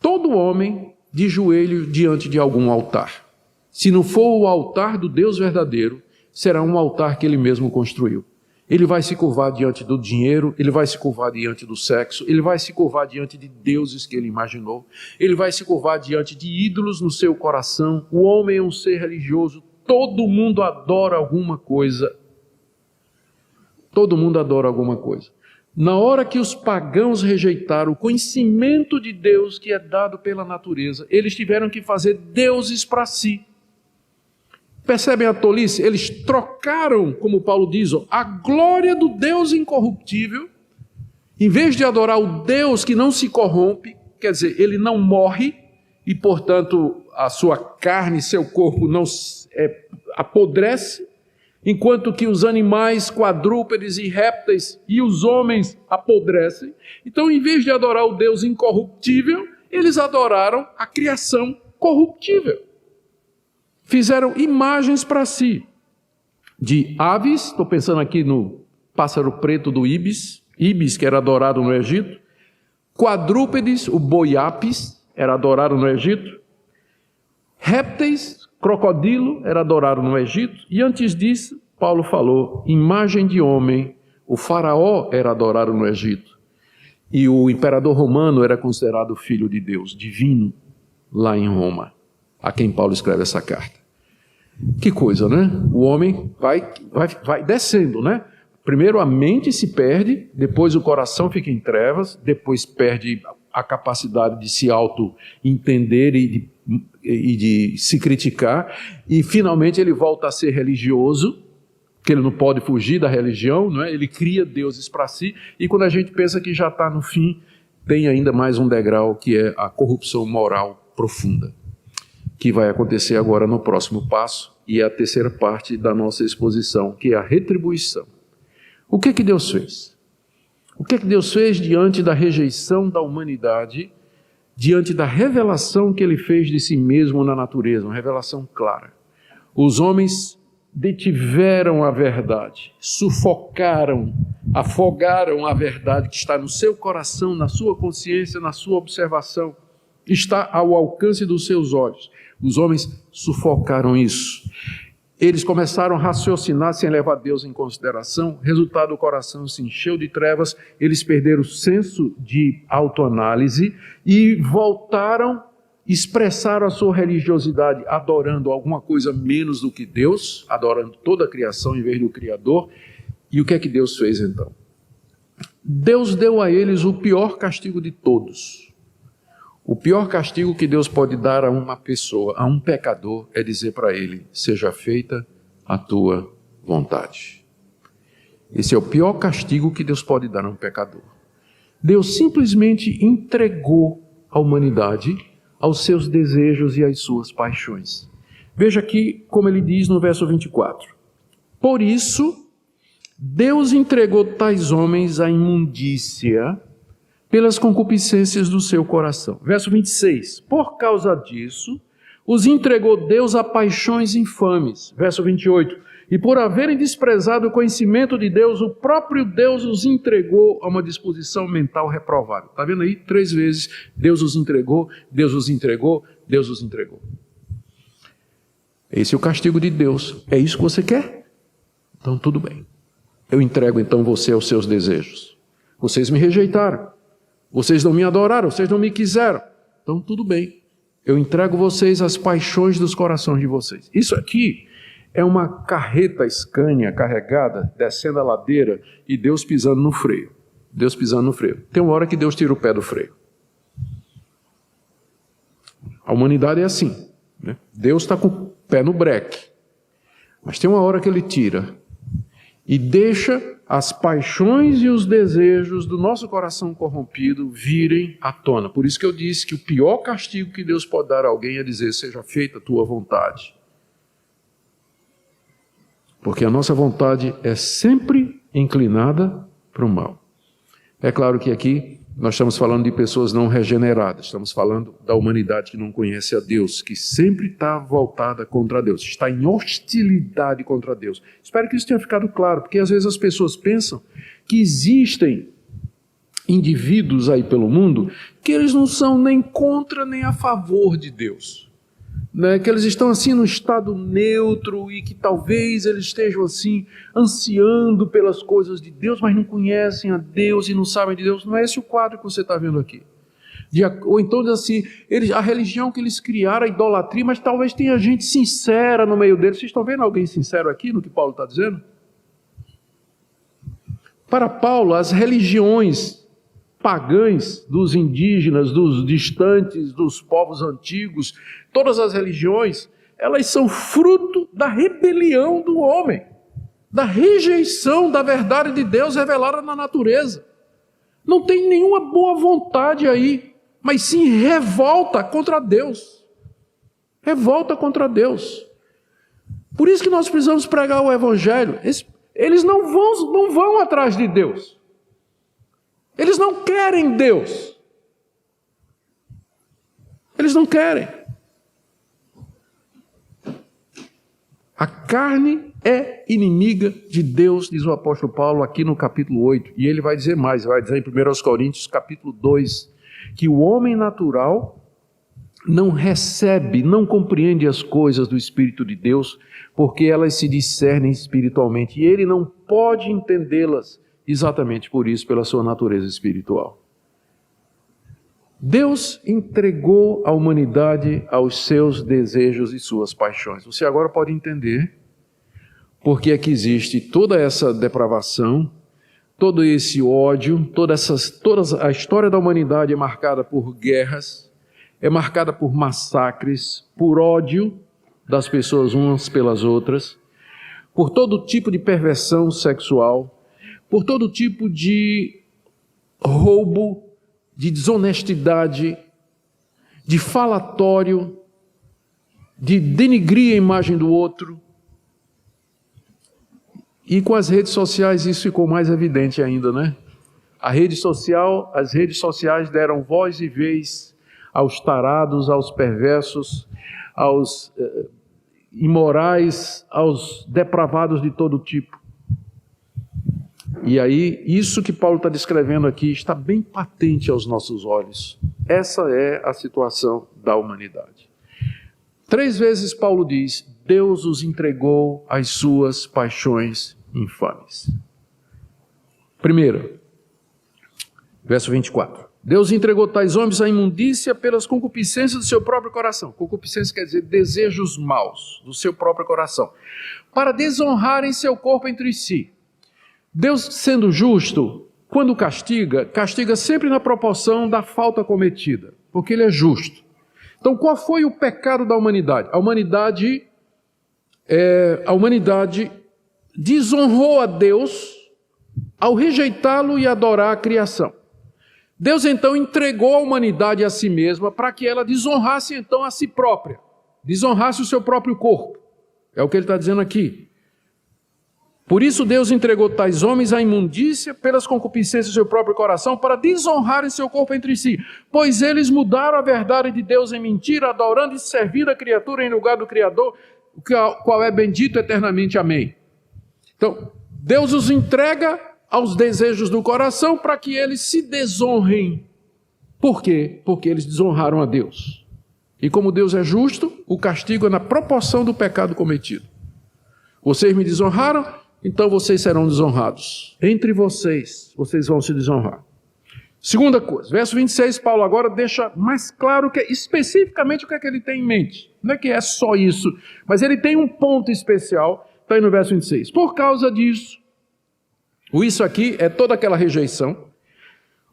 todo homem de joelho diante de algum altar. Se não for o altar do Deus verdadeiro, será um altar que ele mesmo construiu. Ele vai se curvar diante do dinheiro, ele vai se curvar diante do sexo, ele vai se curvar diante de deuses que ele imaginou, ele vai se curvar diante de ídolos no seu coração. O homem é um ser religioso, todo mundo adora alguma coisa. Todo mundo adora alguma coisa. Na hora que os pagãos rejeitaram o conhecimento de Deus que é dado pela natureza, eles tiveram que fazer deuses para si. Percebem a tolice? Eles trocaram, como Paulo diz, a glória do Deus incorruptível, em vez de adorar o Deus que não se corrompe, quer dizer, ele não morre, e portanto a sua carne, seu corpo não apodrece, enquanto que os animais, quadrúpedes e répteis e os homens apodrecem. Então, em vez de adorar o Deus incorruptível, eles adoraram a criação corruptível. Fizeram imagens para si, de aves, estou pensando aqui no pássaro preto do ibis que era adorado no Egito, quadrúpedes, o boi apis, era adorado no Egito, répteis, crocodilo, era adorado no Egito, e antes disso, Paulo falou, imagem de homem, o faraó era adorado no Egito, e o imperador romano era considerado filho de Deus, divino, lá em Roma, a quem Paulo escreve essa carta. Que coisa, né? O homem vai descendo, né? Primeiro a mente se perde, depois o coração fica em trevas, depois perde a capacidade de se auto-entender e de se criticar, e finalmente ele volta a ser religioso, porque ele não pode fugir da religião, não é? Ele cria deuses para si, e quando a gente pensa que já está no fim, tem ainda mais um degrau, que é a corrupção moral profunda, que vai acontecer agora no próximo passo, e é a terceira parte da nossa exposição, que é a retribuição. O que Deus fez? O que Deus fez diante da rejeição da humanidade, diante da revelação que ele fez de si mesmo na natureza, uma revelação clara? Os homens detiveram a verdade, sufocaram, afogaram a verdade que está no seu coração, na sua consciência, na sua observação, está ao alcance dos seus olhos. Os homens sufocaram isso. Eles começaram a raciocinar sem levar Deus em consideração. Resultado, o coração se encheu de trevas, eles perderam o senso de autoanálise e voltaram, expressaram a sua religiosidade adorando alguma coisa menos do que Deus, adorando toda a criação em vez do Criador. E o que é que Deus fez então? Deus deu a eles o pior castigo de todos. O pior castigo que Deus pode dar a uma pessoa, a um pecador, é dizer para ele, seja feita a tua vontade. Esse é o pior castigo que Deus pode dar a um pecador. Deus simplesmente entregou a humanidade aos seus desejos e às suas paixões. Veja aqui como ele diz no verso 24. Por isso, Deus entregou tais homens à imundícia pelas concupiscências do seu coração. Verso 26. Por causa disso, os entregou Deus a paixões infames. Verso 28. E por haverem desprezado o conhecimento de Deus, o próprio Deus os entregou a uma disposição mental reprovável. Está vendo aí? 3 vezes. Deus os entregou, Deus os entregou, Deus os entregou. Esse é o castigo de Deus. É isso que você quer? Então tudo bem. Eu entrego então você aos seus desejos. Vocês me rejeitaram. Vocês não me adoraram, vocês não me quiseram. Então tudo bem. Eu entrego vocês às paixões dos corações de vocês. Isso aqui é uma carreta Scania carregada, descendo a ladeira e Deus pisando no freio. Deus pisando no freio. Tem uma hora que Deus tira o pé do freio. A humanidade é assim, né? Deus está com o pé no breque. Mas tem uma hora que Ele tira e deixa as paixões e os desejos do nosso coração corrompido virem à tona. Por isso que eu disse que o pior castigo que Deus pode dar a alguém é dizer: seja feita a tua vontade. Porque a nossa vontade é sempre inclinada para o mal. É claro que aqui nós estamos falando de pessoas não regeneradas, estamos falando da humanidade que não conhece a Deus, que sempre está voltada contra Deus, está em hostilidade contra Deus. Espero que isso tenha ficado claro, porque às vezes as pessoas pensam que existem indivíduos aí pelo mundo que eles não são nem contra nem a favor de Deus. Né, que eles estão assim no estado neutro e que talvez eles estejam assim ansiando pelas coisas de Deus, mas não conhecem a Deus e não sabem de Deus. Não é esse o quadro que você está vendo aqui. Ou então diz assim, a religião que eles criaram, a idolatria, mas talvez tenha gente sincera no meio deles. Vocês estão vendo alguém sincero aqui no que Paulo está dizendo? Para Paulo, as religiões pagãs dos indígenas, dos distantes, dos povos antigos, todas as religiões, elas são fruto da rebelião do homem, da rejeição da verdade de Deus revelada na natureza. Não tem nenhuma boa vontade aí, mas sim revolta contra Deus. Revolta contra Deus. Por isso que nós precisamos pregar o Evangelho. Eles não vão atrás de Deus. Eles não querem Deus. Eles não querem. A carne é inimiga de Deus, diz o apóstolo Paulo aqui no capítulo 8. E ele vai dizer mais, vai dizer em 1 Coríntios capítulo 2, que o homem natural não recebe, não compreende as coisas do Espírito de Deus, porque elas se discernem espiritualmente. E ele não pode entendê-las exatamente por isso, pela sua natureza espiritual. Deus entregou a humanidade aos seus desejos e suas paixões. Você agora pode entender por que é que existe toda essa depravação, todo esse ódio, toda a história da humanidade é marcada por guerras, é marcada por massacres, por ódio das pessoas umas pelas outras, por todo tipo de perversão sexual, por todo tipo de roubo, de desonestidade, de falatório, de denigrir a imagem do outro. E com as redes sociais isso ficou mais evidente ainda, né? As redes sociais deram voz e vez aos tarados, aos perversos, aos imorais, aos depravados de todo tipo. E aí, isso que Paulo está descrevendo aqui está bem patente aos nossos olhos. Essa é a situação da humanidade. 3 vezes Paulo diz: Deus os entregou às suas paixões infames. Primeiro, verso 24. Deus entregou tais homens à imundícia pelas concupiscências do seu próprio coração. Concupiscência quer dizer desejos maus do seu próprio coração, para desonrarem seu corpo entre si. Deus, sendo justo, quando castiga sempre na proporção da falta cometida, porque Ele é justo. Então, qual foi o pecado da humanidade? A humanidade desonrou a Deus ao rejeitá-lo e adorar a criação. Deus, então, entregou a humanidade a si mesma para que ela desonrasse, então, a si própria. desonrasse o seu próprio corpo. É o que ele está dizendo aqui. Por isso Deus entregou tais homens à imundícia pelas concupiscências do seu próprio coração, para desonrarem seu corpo entre si. Pois eles mudaram a verdade de Deus em mentira, adorando e servindo a criatura em lugar do Criador, o qual é bendito eternamente. Amém. Então, Deus os entrega aos desejos do coração para que eles se desonrem. Por quê? Porque eles desonraram a Deus. E como Deus é justo, o castigo é na proporção do pecado cometido. Vocês me desonraram, então vocês serão desonrados. Entre vocês, vocês vão se desonrar. Segunda coisa, verso 26, Paulo agora deixa mais claro que especificamente o que é que ele tem em mente. Não é que é só isso, mas ele tem um ponto especial, está aí no verso 26. Por causa disso, o isso aqui é toda aquela rejeição,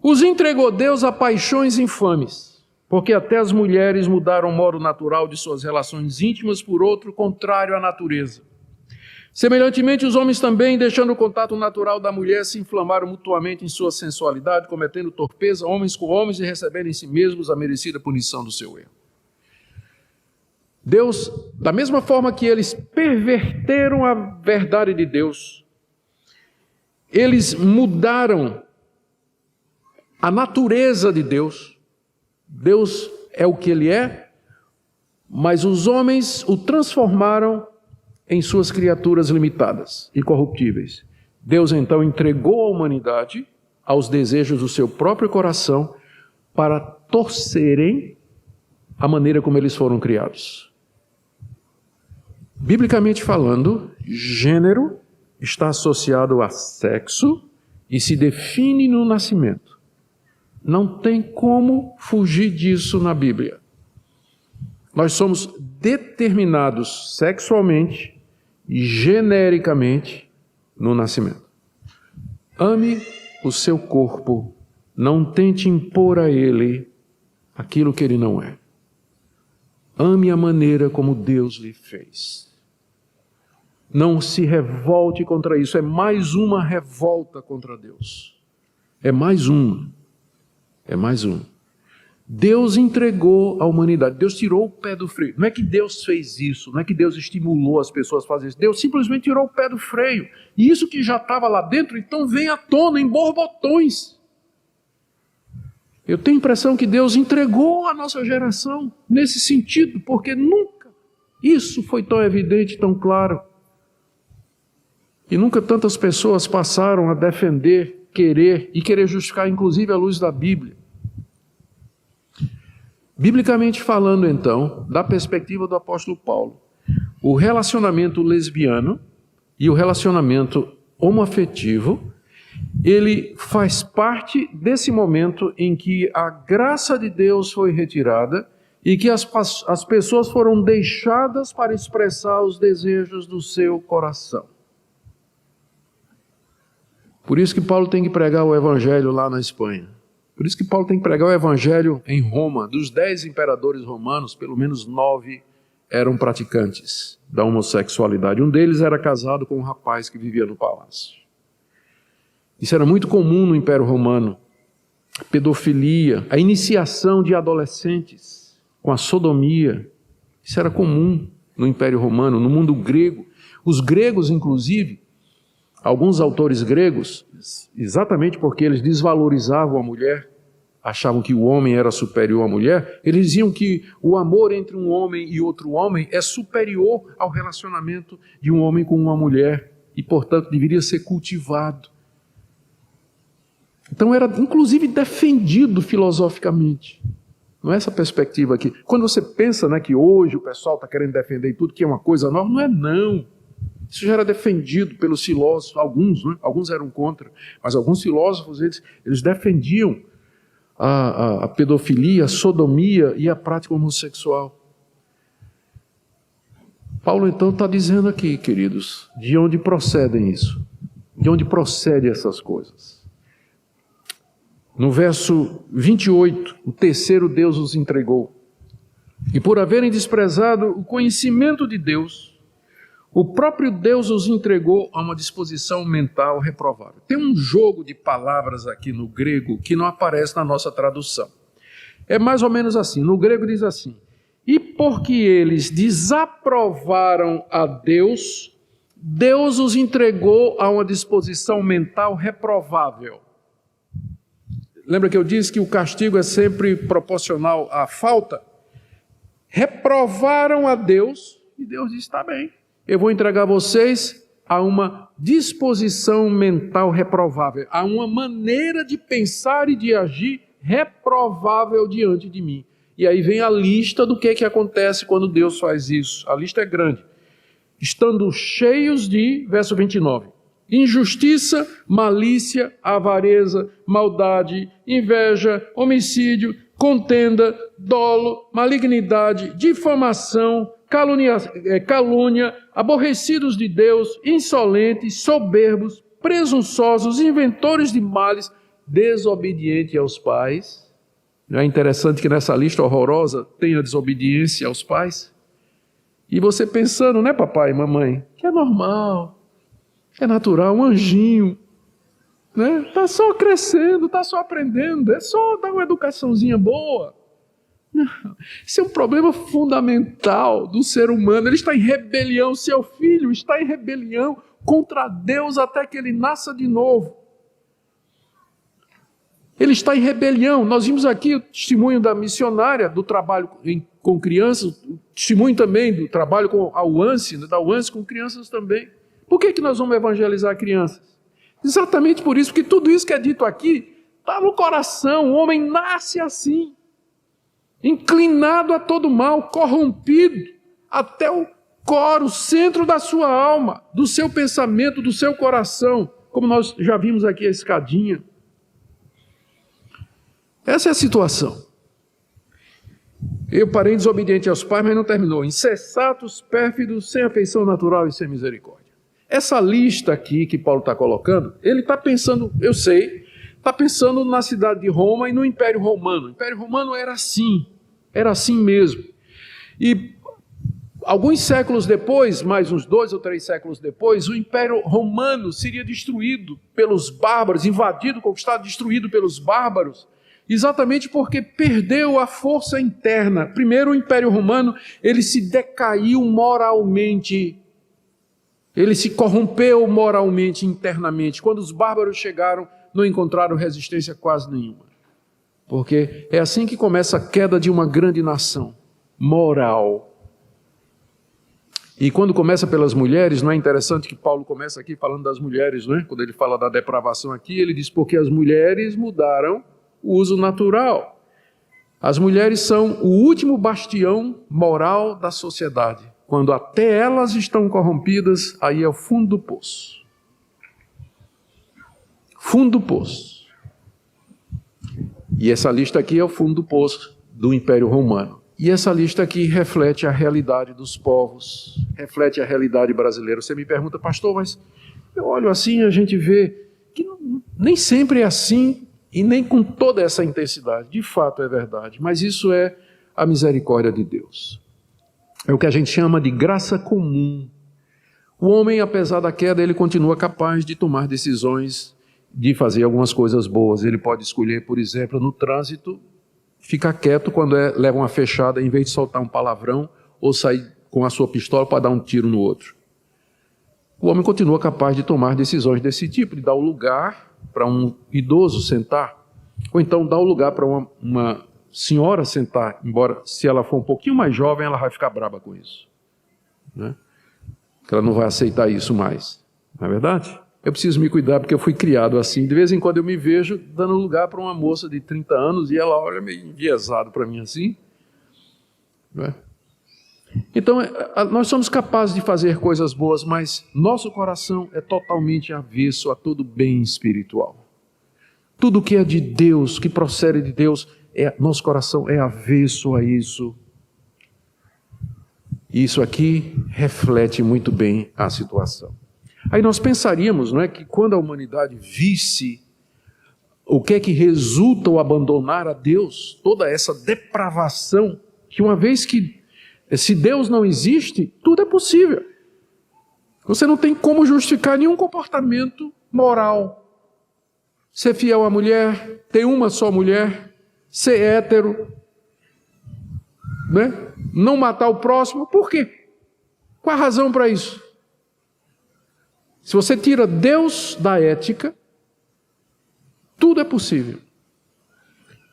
os entregou Deus a paixões infames, porque até as mulheres mudaram o modo natural de suas relações íntimas por outro contrário à natureza. Semelhantemente, os homens também, deixando o contato natural da mulher, se inflamaram mutuamente em sua sensualidade, cometendo torpeza, homens com homens, e recebendo em si mesmos a merecida punição do seu erro. Deus, da mesma forma que eles perverteram a verdade de Deus, eles mudaram a natureza de Deus. Deus é o que Ele é, mas os homens o transformaram em suas criaturas limitadas e corruptíveis. Deus então entregou a humanidade aos desejos do seu próprio coração para torcerem a maneira como eles foram criados. Biblicamente falando, gênero está associado a sexo e se define no nascimento. Não tem como fugir disso na Bíblia. Nós somos determinados sexualmente e genericamente no nascimento. Ame o seu corpo, não tente impor a ele aquilo que ele não é. Ame a maneira como Deus lhe fez. Não se revolte contra isso, é mais uma revolta contra Deus. É mais uma. Deus entregou a humanidade, Deus tirou o pé do freio. Não é que Deus fez isso, não é que Deus estimulou as pessoas a fazer isso, Deus simplesmente tirou o pé do freio. E isso que já estava lá dentro, então vem à tona em borbotões. Eu tenho a impressão que Deus entregou a nossa geração nesse sentido, porque nunca isso foi tão evidente, tão claro. E nunca tantas pessoas passaram a defender, querer justificar, inclusive à luz da Bíblia. Biblicamente falando, então, da perspectiva do apóstolo Paulo, o relacionamento lesbiano e o relacionamento homoafetivo, ele faz parte desse momento em que a graça de Deus foi retirada e que as pessoas foram deixadas para expressar os desejos do seu coração. Por isso que Paulo tem que pregar o evangelho lá na Espanha. Por isso que Paulo tem que pregar o evangelho em Roma. Dos 10 imperadores romanos, pelo menos 9 eram praticantes da homossexualidade. Um deles era casado com um rapaz que vivia no palácio. Isso era muito comum no Império Romano. A pedofilia, a iniciação de adolescentes com a sodomia. Isso era comum no Império Romano, no mundo grego. Os gregos, inclusive, alguns autores gregos, exatamente porque eles desvalorizavam a mulher, achavam que o homem era superior à mulher, eles diziam que o amor entre um homem e outro homem é superior ao relacionamento de um homem com uma mulher e, portanto, deveria ser cultivado. Então era, inclusive, defendido filosoficamente. Não é essa perspectiva aqui. Quando você pensa, né, que hoje o pessoal está querendo defender tudo que é uma coisa nova, não é não. Isso já era defendido pelos filósofos, alguns, né? Alguns eram contra, mas alguns filósofos, eles defendiam a pedofilia, a sodomia e a prática homossexual. Paulo então está dizendo aqui, queridos, de onde procedem isso? De onde procedem essas coisas? No verso 28, o terceiro Deus os entregou. E por haverem desprezado o conhecimento de Deus, o próprio Deus os entregou a uma disposição mental reprovável. Tem um jogo de palavras aqui no grego que não aparece na nossa tradução. É mais ou menos assim. No grego diz assim: E porque eles desaprovaram a Deus, Deus os entregou a uma disposição mental reprovável. Lembra que eu disse que o castigo é sempre proporcional à falta? Reprovaram a Deus e Deus disse, está bem, eu vou entregar vocês a uma disposição mental reprovável, a uma maneira de pensar e de agir reprovável diante de mim. E aí vem a lista do que acontece quando Deus faz isso. A lista é grande. Estando cheios de, verso 29, injustiça, malícia, avareza, maldade, inveja, homicídio, contenda, dolo, malignidade, difamação, calúnia, aborrecidos de Deus, insolentes, soberbos, presunçosos, inventores de males, desobedientes aos pais. Não é interessante que nessa lista horrorosa tem a desobediência aos pais? E você pensando, né, papai e mamãe, que é normal, é natural, um anjinho, né? Está só crescendo, está só aprendendo, é só dar uma educaçãozinha boa. Não, isso é um problema fundamental do ser humano. Ele está em rebelião, seu filho está em rebelião contra Deus até que ele nasça de novo. Ele está em rebelião. Nós vimos aqui o testemunho da missionária, do trabalho com crianças, o testemunho também do trabalho com a UANSE, da UANSE com crianças também. Por que nós vamos evangelizar crianças? Exatamente por isso, porque tudo isso que é dito aqui está no coração. O homem nasce assim, inclinado a todo mal, corrompido até o core, o centro da sua alma, do seu pensamento, do seu coração, como nós já vimos aqui a escadinha. Essa é a situação. Eu parei desobediente aos pais, mas não terminou. Insensatos, pérfidos, sem afeição natural e sem misericórdia. Essa lista aqui que Paulo está colocando, ele está pensando, eu sei, está pensando na cidade de Roma e no Império Romano. O Império Romano era assim mesmo. E alguns séculos depois, mais uns 2 ou 3 séculos depois, o Império Romano seria destruído pelos bárbaros, invadido, conquistado, destruído pelos bárbaros, exatamente porque perdeu a força interna. Primeiro, o Império Romano, ele se decaiu moralmente, ele se corrompeu moralmente, internamente. Quando os bárbaros chegaram, não encontraram resistência quase nenhuma. Porque é assim que começa a queda de uma grande nação, moral. E quando começa pelas mulheres, não é interessante que Paulo começa aqui falando das mulheres, não é? Quando ele fala da depravação aqui, ele diz porque as mulheres mudaram o uso natural. As mulheres são o último bastião moral da sociedade. Quando até elas estão corrompidas, aí é o fundo do poço. Fundo do poço. E essa lista aqui é o fundo do poço do Império Romano. E essa lista aqui reflete a realidade dos povos, reflete a realidade brasileira. Você me pergunta, pastor, mas eu olho assim e a gente vê que nem sempre é assim e nem com toda essa intensidade. De fato é verdade, mas isso é a misericórdia de Deus. É o que a gente chama de graça comum. O homem, apesar da queda, ele continua capaz de tomar decisões, de fazer algumas coisas boas. Ele pode escolher, por exemplo, no trânsito, ficar quieto quando leva uma fechada, em vez de soltar um palavrão ou sair com a sua pistola para dar um tiro no outro. O homem continua capaz de tomar decisões desse tipo, de dar o lugar para um idoso sentar, ou então dar o lugar para uma senhora sentar, embora se ela for um pouquinho mais jovem, ela vai ficar braba com isso, né? Porque ela não vai aceitar isso mais, não é verdade? Eu preciso me cuidar porque eu fui criado assim. De vez em quando eu me vejo dando lugar para uma moça de 30 anos e ela olha meio enviesado para mim assim, não é? Então, nós somos capazes de fazer coisas boas, mas nosso coração é totalmente avesso a todo bem espiritual. Tudo que é de Deus, que procede de Deus, nosso coração é avesso a isso. Isso aqui reflete muito bem a situação. Aí nós pensaríamos, não é, que quando a humanidade visse o que é que resulta o abandonar a Deus, toda essa depravação, que uma vez que se Deus não existe, tudo é possível. Você não tem como justificar nenhum comportamento moral. Ser fiel à mulher, ter uma só mulher, ser hétero, né? não matar o próximo. Por quê? Qual a razão para isso? Se você tira Deus da ética, tudo é possível.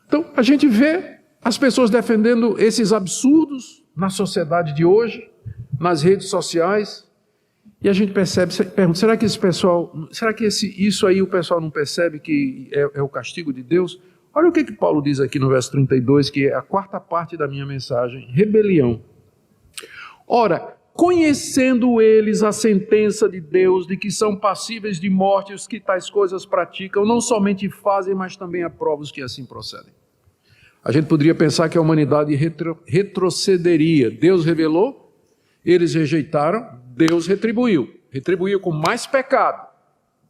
Então, a gente vê as pessoas defendendo esses absurdos na sociedade de hoje, nas redes sociais, e a gente pergunta, será que esse pessoal, isso aí o pessoal não percebe que é o castigo de Deus? Olha o que Paulo diz aqui no verso 32, que é a quarta parte da minha mensagem, rebelião. Ora, conhecendo eles a sentença de Deus, de que são passíveis de morte os que tais coisas praticam, não somente fazem, mas também aprovam os que assim procedem. A gente poderia pensar que a humanidade retrocederia. Deus revelou, eles rejeitaram, Deus retribuiu com mais pecado,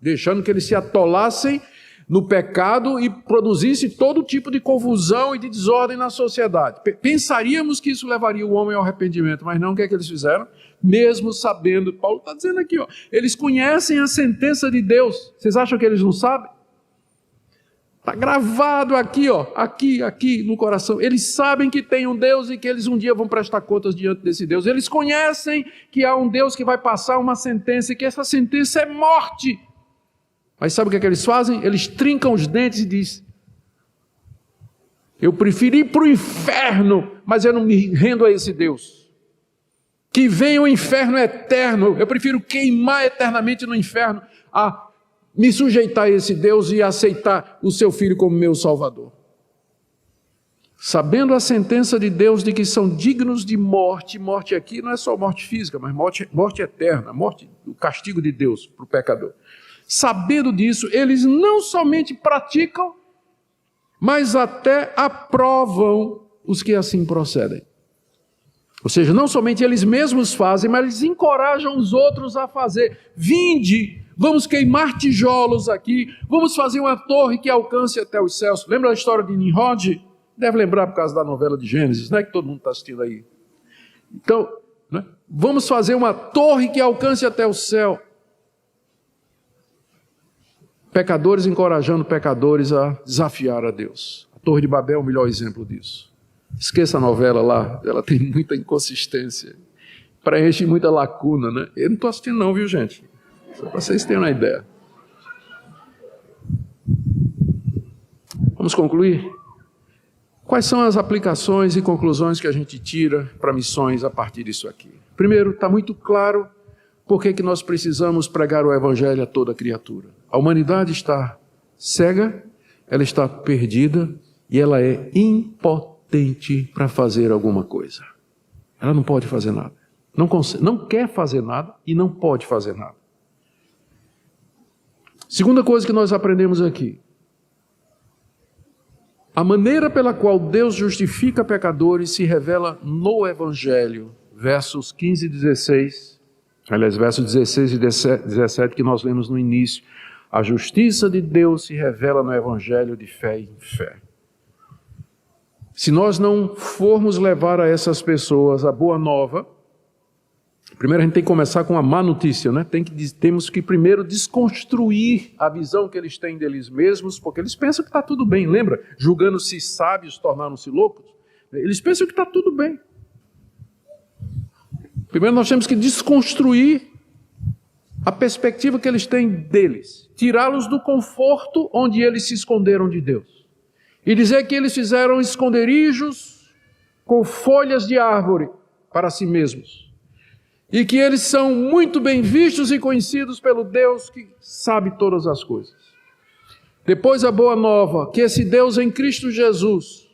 deixando que eles se atolassem no pecado e produzisse todo tipo de confusão e de desordem na sociedade. Pensaríamos que isso levaria o homem ao arrependimento, mas não. O que é que eles fizeram? Mesmo sabendo, Paulo está dizendo aqui, eles conhecem a sentença de Deus. Vocês acham que eles não sabem? Está gravado aqui, aqui no coração. Eles sabem que tem um Deus e que eles um dia vão prestar contas diante desse Deus. Eles conhecem que há um Deus que vai passar uma sentença e que essa sentença é morte. Mas sabe o que é que eles fazem? Eles trincam os dentes e dizem: eu prefiro ir para o inferno, mas eu não me rendo a esse Deus. Que venha o inferno eterno, eu prefiro queimar eternamente no inferno a me sujeitar a esse Deus e aceitar o seu Filho como meu Salvador. Sabendo a sentença de Deus de que são dignos de morte, morte aqui não é só morte física, mas morte eterna, morte, o castigo de Deus para o pecador. Sabendo disso, eles não somente praticam, mas até aprovam os que assim procedem. Ou seja, não somente eles mesmos fazem, mas eles encorajam os outros a fazer. Vinde, vamos queimar tijolos aqui, vamos fazer uma torre que alcance até os céus. Lembra a história de Nimrod? Deve lembrar por causa da novela de Gênesis, né, que todo mundo está assistindo aí. Então, né, vamos fazer uma torre que alcance até o céu. Pecadores encorajando pecadores a desafiar a Deus. A Torre de Babel é o melhor exemplo disso. Esqueça a novela lá, ela tem muita inconsistência, preenche muita lacuna, né? Eu não estou assistindo não, viu, gente? Só para vocês terem uma ideia. Vamos concluir? Quais são as aplicações e conclusões que a gente tira para missões a partir disso aqui? Primeiro, está muito claro por que nós precisamos pregar o Evangelho a toda criatura. A humanidade está cega, ela está perdida e ela é impotente para fazer alguma coisa. Ela não pode fazer nada. Não quer fazer nada e não pode fazer nada. Segunda coisa que nós aprendemos aqui. A maneira pela qual Deus justifica pecadores se revela no Evangelho. Versos 15 e 16. Aliás, versos 16 e 17 que nós lemos no início. A justiça de Deus se revela no Evangelho de fé em fé. Se nós não formos levar a essas pessoas a boa nova, primeiro a gente tem que começar com a má notícia, né? Temos que primeiro desconstruir a visão que eles têm deles mesmos, porque eles pensam que está tudo bem, lembra? Julgando-se sábios, tornaram-se loucos. Eles pensam que está tudo bem. Primeiro nós temos que desconstruir a perspectiva que eles têm deles, tirá-los do conforto onde eles se esconderam de Deus. E dizer que eles fizeram esconderijos com folhas de árvore para si mesmos. E que eles são muito bem vistos e conhecidos pelo Deus que sabe todas as coisas. Depois a boa nova, que esse Deus em Cristo Jesus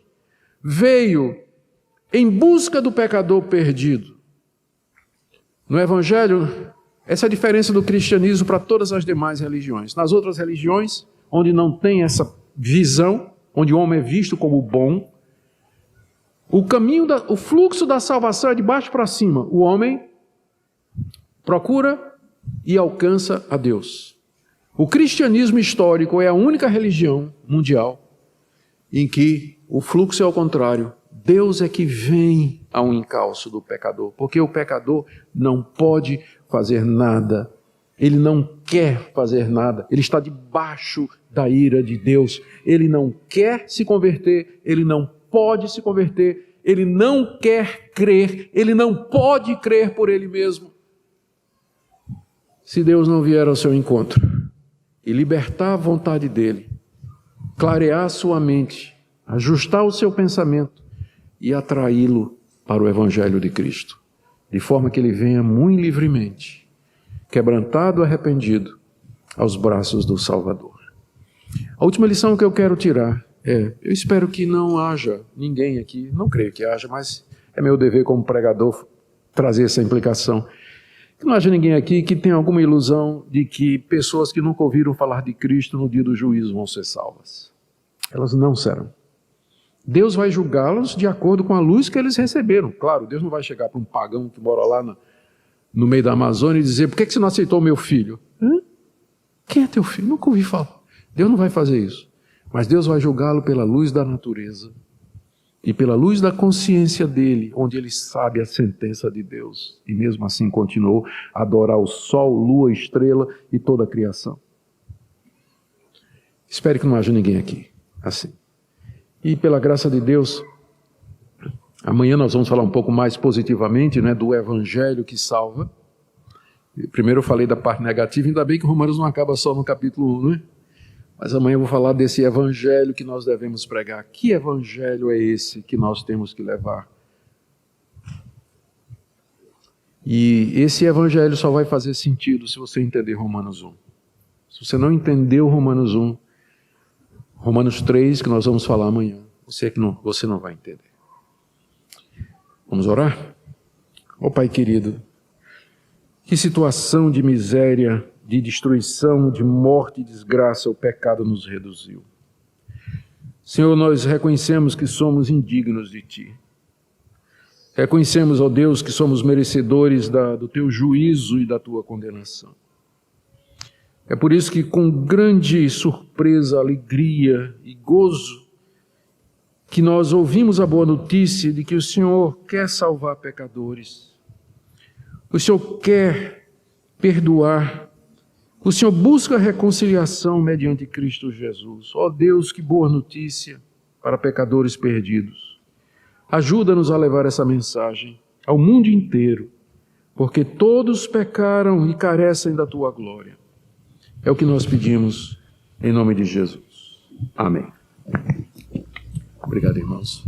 veio em busca do pecador perdido. No Evangelho, essa é a diferença do cristianismo para todas as demais religiões. Nas outras religiões, onde não tem essa visão, onde o homem é visto como bom, o fluxo da salvação é de baixo para cima. O homem procura e alcança a Deus. O cristianismo histórico é a única religião mundial em que o fluxo é ao contrário. Deus é que vem ao encalço do pecador, porque o pecador não pode fazer nada, ele não quer fazer nada, ele está debaixo da ira de Deus, ele não quer se converter, ele não pode se converter, ele não quer crer, ele não pode crer por ele mesmo. Se Deus não vier ao seu encontro e libertar a vontade dele, clarear sua mente, ajustar o seu pensamento e atraí-lo para o Evangelho de Cristo, de forma que ele venha muito livremente, quebrantado, arrependido, aos braços do Salvador. A última lição que eu quero tirar eu espero que não haja ninguém aqui, não creio que haja, mas é meu dever como pregador trazer essa implicação. Que não haja ninguém aqui que tenha alguma ilusão de que pessoas que nunca ouviram falar de Cristo no dia do juízo vão ser salvas. Elas não serão. Deus vai julgá-las de acordo com a luz que eles receberam. Claro, Deus não vai chegar para um pagão que mora lá no meio da Amazônia e dizer: por que você não aceitou meu filho? Hã? Quem é teu filho? Nunca ouvi falar. Deus não vai fazer isso. Mas Deus vai julgá-lo pela luz da natureza e pela luz da consciência dele, onde ele sabe a sentença de Deus. E mesmo assim continuou a adorar o sol, lua, estrela e toda a criação. Espero que não haja ninguém aqui assim. E pela graça de Deus, amanhã nós vamos falar um pouco mais positivamente, do Evangelho que salva. Primeiro eu falei da parte negativa, ainda bem que Romanos não acaba só no capítulo 1, Mas amanhã eu vou falar desse evangelho que nós devemos pregar. Que evangelho é esse que nós temos que levar? E esse evangelho só vai fazer sentido se você entender Romanos 1. Se você não entendeu Romanos 1, Romanos 3, que nós vamos falar amanhã, você não vai entender. Vamos orar? Ó Pai querido, que situação de miséria, de destruição, de morte e desgraça o pecado nos reduziu. Senhor, nós reconhecemos que somos indignos de Ti. Reconhecemos, ó Deus, que somos merecedores do Teu juízo e da Tua condenação. É por isso que com grande surpresa, alegria e gozo, que nós ouvimos a boa notícia de que o Senhor quer salvar pecadores. O Senhor quer perdoar. O Senhor busca a reconciliação mediante Cristo Jesus. Ó Deus, que boa notícia para pecadores perdidos. Ajuda-nos a levar essa mensagem ao mundo inteiro, porque todos pecaram e carecem da Tua glória. É o que nós pedimos em nome de Jesus. Amém. Obrigado, irmãos.